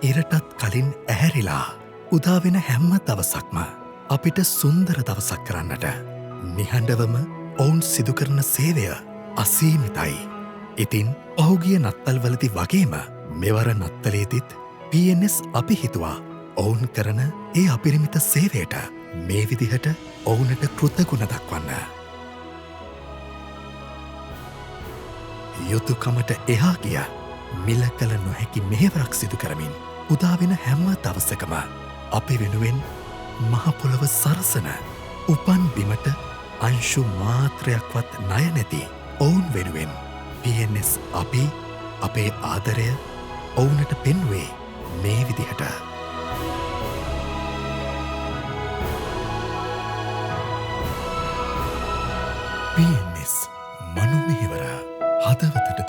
ඉරටත් කලින් ඇහැරිලා උදාවෙන හැම්ම දවසක්ම අපිට සුන්දර දවසක් කරන්නට නිහඬවම ඔවුන් සිදුකරන සේවය අසීමිතයි. ඉතින් පහුගිය නත්තල්වලදි වගේම මෙවර නත්තලේදිත් PNS අපි හිතුවා ඔවුන් කරන ඒ අපිරිමිත සේවයට මේ විදිහට ඔවුනට කෘතගුණ දක්වන්න. යුතුකමට එහා ගිය මිල කළ නොහැකි මෙහෙවරක් සිදු කරමින් උදාවෙන හැම්ම දවසකම අපි වෙනුවෙන් මහපොළොව සරසන උපන් බිමට අංශු මාත්‍රයක්වත් ණය නැති ඔවුන් වෙනුවෙන් PNS අපි අපේ ආදරය ඔවුනට පෙන්වේ මේ විදිහට. PNS මනු මෙහෙවර හදවතට